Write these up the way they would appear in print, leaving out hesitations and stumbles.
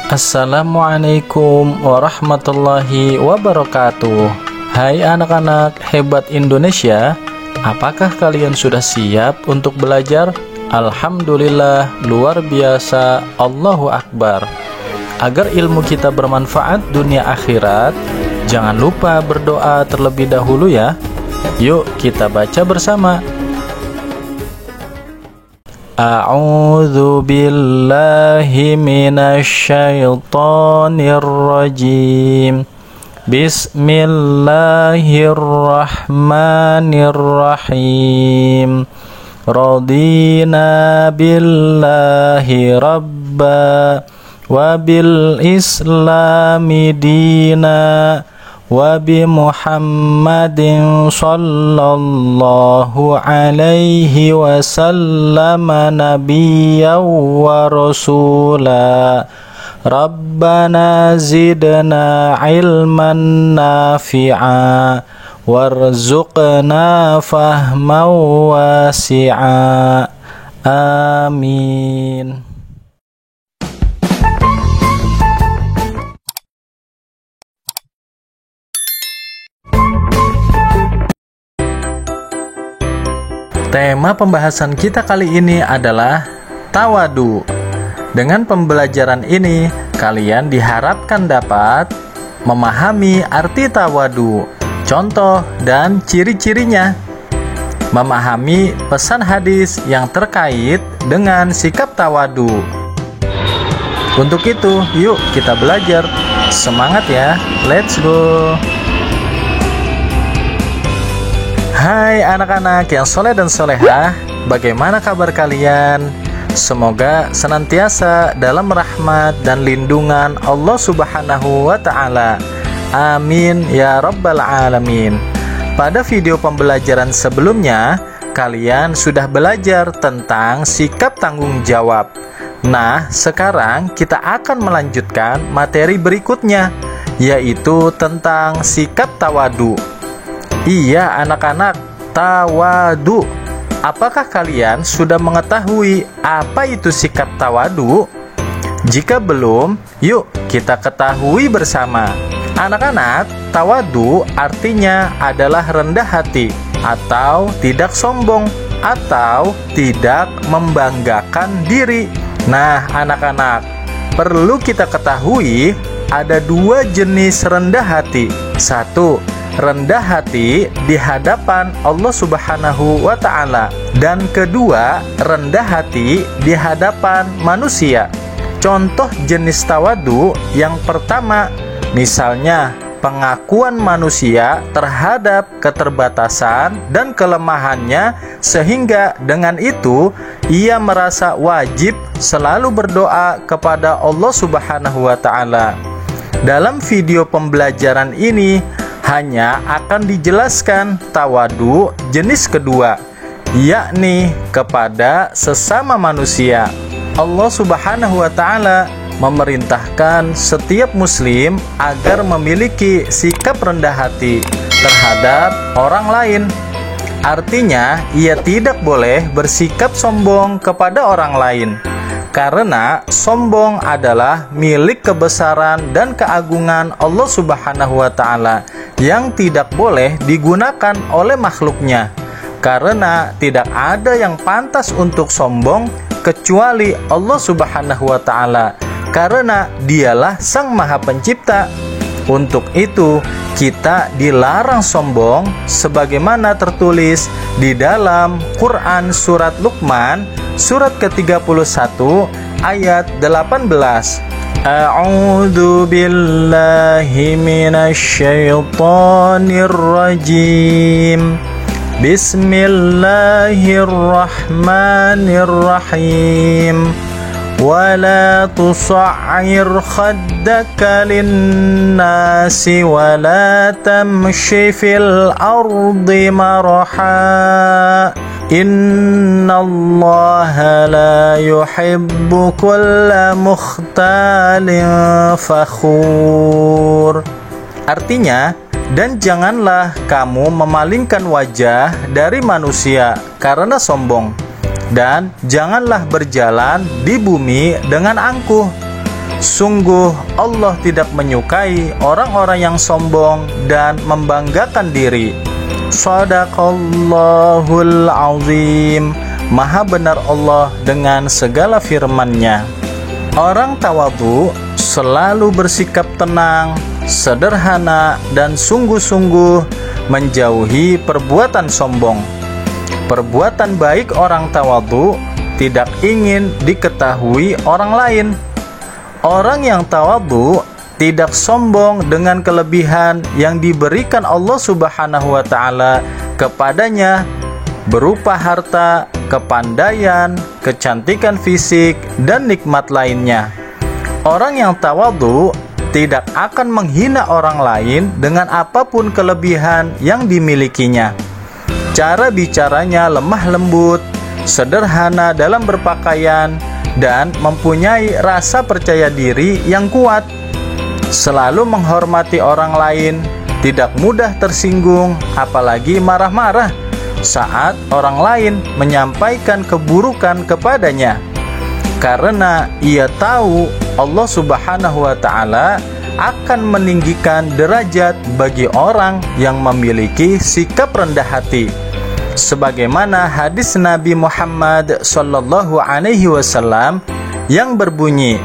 Assalamualaikum warahmatullahi wabarakatuh. Hai anak-anak hebat Indonesia, apakah kalian sudah siap untuk belajar? Alhamdulillah, luar biasa, Allahu Akbar. Agar ilmu kita bermanfaat dunia akhirat, jangan lupa berdoa terlebih dahulu ya. Yuk kita baca bersama. A'udzu billahi minasy syaithanir rajim. Bismillahirrahmanirrahim. Radina billahi rabba wa bil islami dina wa bi Muhammadin sallallahu alaihi wasallam nabiyyan wa rasula. Rabbana zidna ilman nafi'a warzuqna fahman wasi'a. Amin. Tema pembahasan kita kali ini adalah tawadu. Dengan pembelajaran ini, kalian diharapkan dapat memahami arti tawadu, contoh dan ciri-cirinya, memahami pesan hadis yang terkait dengan sikap tawadu. Untuk itu, yuk kita belajar. Semangat ya, let's go! Hai anak-anak yang soleh dan solehah, bagaimana kabar kalian? Semoga senantiasa dalam rahmat dan lindungan Allah Subhanahu wa Ta'ala. Amin ya Rabbal Alamin. Pada video pembelajaran sebelumnya, kalian sudah belajar tentang sikap tanggung jawab. Nah, sekarang kita akan melanjutkan materi berikutnya, yaitu tentang sikap tawadu. Iya anak-anak, tawadu. Apakah kalian sudah mengetahui apa itu sikap tawadu? Jika belum, yuk kita ketahui bersama. Anak-anak, tawadu artinya adalah rendah hati atau tidak sombong atau tidak membanggakan diri. Nah, anak-anak, perlu kita ketahui ada dua jenis rendah hati. Satu, rendah hati di hadapan Allah Subhanahu wa Ta'ala, dan kedua, rendah hati di hadapan manusia. Contoh jenis tawadu yang pertama, misalnya pengakuan manusia terhadap keterbatasan dan kelemahannya, sehingga dengan itu ia merasa wajib selalu berdoa kepada Allah Subhanahu wa Ta'ala. Dalam video pembelajaran ini hanya akan dijelaskan tawadu jenis kedua, yakni kepada sesama manusia. Allah Subhanahu wa Ta'ala memerintahkan setiap muslim agar memiliki sikap rendah hati terhadap orang lain. Artinya, ia tidak boleh bersikap sombong kepada orang lain, karena sombong adalah milik kebesaran dan keagungan Allah Subhanahu wa Ta'ala yang tidak boleh digunakan oleh makhluknya, karena tidak ada yang pantas untuk sombong kecuali Allah Subhanahu wa Ta'ala, karena dialah Sang Maha Pencipta. Untuk itu kita dilarang sombong sebagaimana tertulis di dalam Quran surat Luqman surat ke-31 ayat 18. A'udzu billahi minasy syaithanir rajim. Bismillahirrahmanirrahim. ولا تصعر خدك للناس ولا تمش في الأرض مرحا إن الله لا يحب كل مختال فخور. Artinya, dan janganlah kamu memalingkan wajah dari manusia karena sombong, dan janganlah berjalan di bumi dengan angkuh. Sungguh Allah tidak menyukai orang-orang yang sombong dan membanggakan diri. Shadaqallahul azim. Maha benar Allah dengan segala firman-Nya. Orang tawadhu selalu bersikap tenang, sederhana, dan sungguh-sungguh menjauhi perbuatan sombong. Perbuatan baik orang tawadhu tidak ingin diketahui orang lain. Orang yang tawadhu tidak sombong dengan kelebihan yang diberikan Allah Subhanahu wa Ta'ala kepadanya berupa harta, kepandaian, kecantikan fisik, dan nikmat lainnya. Orang yang tawadhu tidak akan menghina orang lain dengan apapun kelebihan yang dimilikinya. Cara bicaranya lemah lembut, sederhana dalam berpakaian, dan mempunyai rasa percaya diri yang kuat. Selalu menghormati orang lain, tidak mudah tersinggung, apalagi marah-marah saat orang lain menyampaikan keburukan kepadanya. Karena ia tahu Allah Subhanahu wa Ta'ala akan meninggikan derajat bagi orang yang memiliki sikap rendah hati. Sebagaimana hadis Nabi Muhammad sallallahu alaihi wasallam yang berbunyi,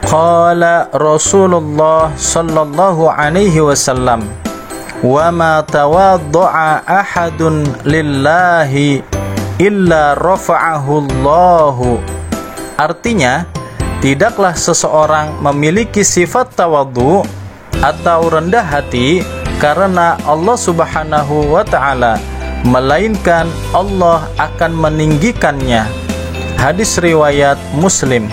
qala Rasulullah sallallahu alaihi wasallam, wa ma tawaddu'a ahadun lillahi illa rafa'ahu Allahu. Artinya, tidaklah seseorang memiliki sifat tawadhu atau rendah hati karena Allah Subhanahu wa Ta'ala, melainkan Allah akan meninggikannya. Hadis riwayat Muslim.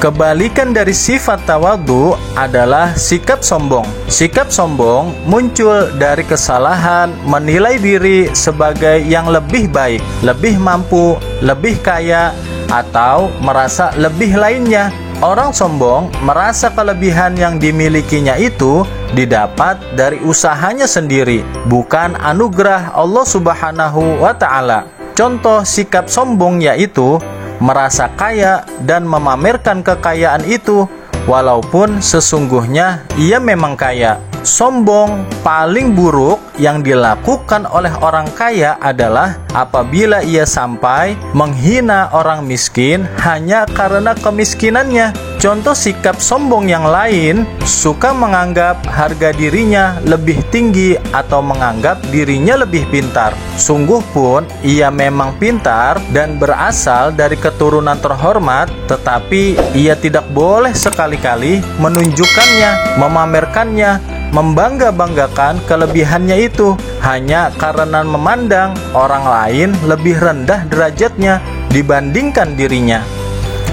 Kebalikan dari sifat tawadhu adalah sikap sombong. Sikap sombong muncul dari kesalahan menilai diri sebagai yang lebih baik, lebih mampu, lebih kaya, atau merasa lebih lainnya. Orang sombong merasa kelebihan yang dimilikinya itu didapat dari usahanya sendiri, bukan anugerah Allah Subhanahu wa Ta'ala. Contoh sikap sombong yaitu merasa kaya dan memamerkan kekayaan itu walaupun sesungguhnya ia memang kaya. Sombong paling buruk yang dilakukan oleh orang kaya adalah apabila ia sampai menghina orang miskin hanya karena kemiskinannya. Contoh sikap sombong yang lain, suka menganggap harga dirinya lebih tinggi atau menganggap dirinya lebih pintar. Sungguh pun ia memang pintar dan berasal dari keturunan terhormat, tetapi ia tidak boleh sekali-kali menunjukkannya, memamerkannya, membangga-banggakan kelebihannya itu hanya karena memandang orang lain lebih rendah derajatnya dibandingkan dirinya.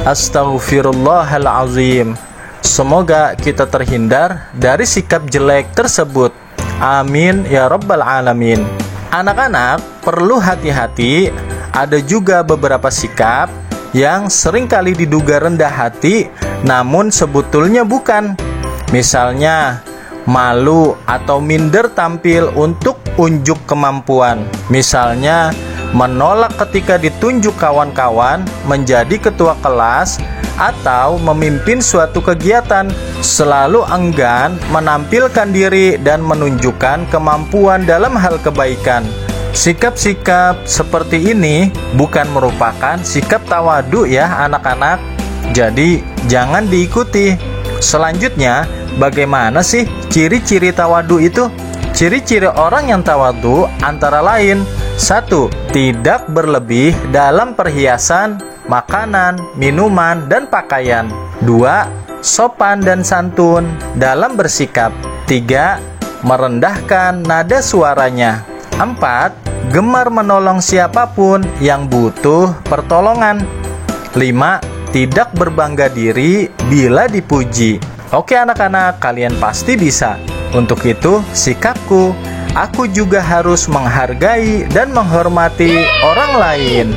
Astaghfirullahalazim. Semoga kita terhindar dari sikap jelek tersebut. Amin ya rabbal alamin. Anak-anak perlu hati-hati. Ada juga beberapa sikap yang seringkali diduga rendah hati, namun sebetulnya bukan. Misalnya malu atau minder tampil untuk unjuk kemampuan. Misalnya menolak ketika ditunjuk kawan-kawan menjadi ketua kelas atau memimpin suatu kegiatan. Selalu enggan menampilkan diri dan menunjukkan kemampuan dalam hal kebaikan. Sikap-sikap seperti ini bukan merupakan sikap tawadhu ya anak-anak. Jadi jangan diikuti. Selanjutnya, bagaimana sih ciri-ciri tawadhu itu? Ciri-ciri orang yang tawadhu antara lain: 1. Tidak berlebih dalam perhiasan, makanan, minuman, dan pakaian. 2. Sopan dan santun dalam bersikap. 3. Merendahkan nada suaranya. 4. Gemar menolong siapapun yang butuh pertolongan. 5. Tidak berbangga diri bila dipuji. Oke anak-anak, kalian pasti bisa. Untuk itu, sikapku, aku juga harus menghargai dan menghormati orang lain.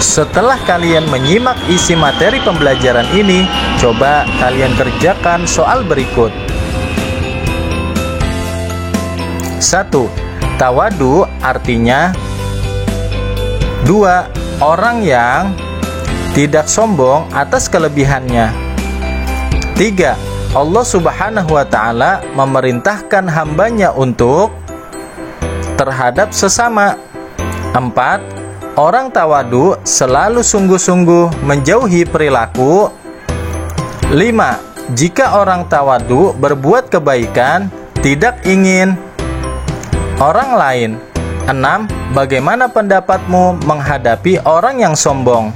Setelah kalian menyimak isi materi pembelajaran ini, coba kalian kerjakan soal berikut. 1. Tawadhu artinya 2. Orang yang tidak sombong atas kelebihannya. 3. Allah Subhanahu wa Ta'ala memerintahkan hambanya untuk terhadap sesama. 4. Orang tawadu selalu sungguh-sungguh menjauhi perilaku. 5. Jika orang tawadu berbuat kebaikan, tidak ingin orang lain. 6. Bagaimana pendapatmu menghadapi orang yang sombong?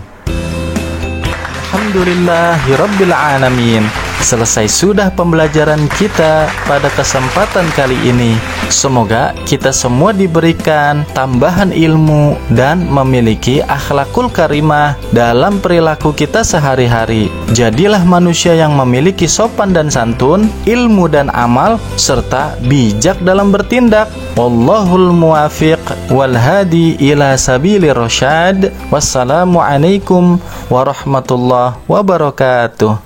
Alhamdulillahirabbil alamin. Selesai sudah pembelajaran kita pada kesempatan kali ini. Semoga kita semua diberikan tambahan ilmu dan memiliki akhlakul karimah dalam perilaku kita sehari-hari. Jadilah manusia yang memiliki sopan dan santun, ilmu dan amal, serta bijak dalam bertindak. Wallahul muwafiq wal hadi ila sabilir rasyad. Wassalamualaikum warahmatullahi wabarakatuh.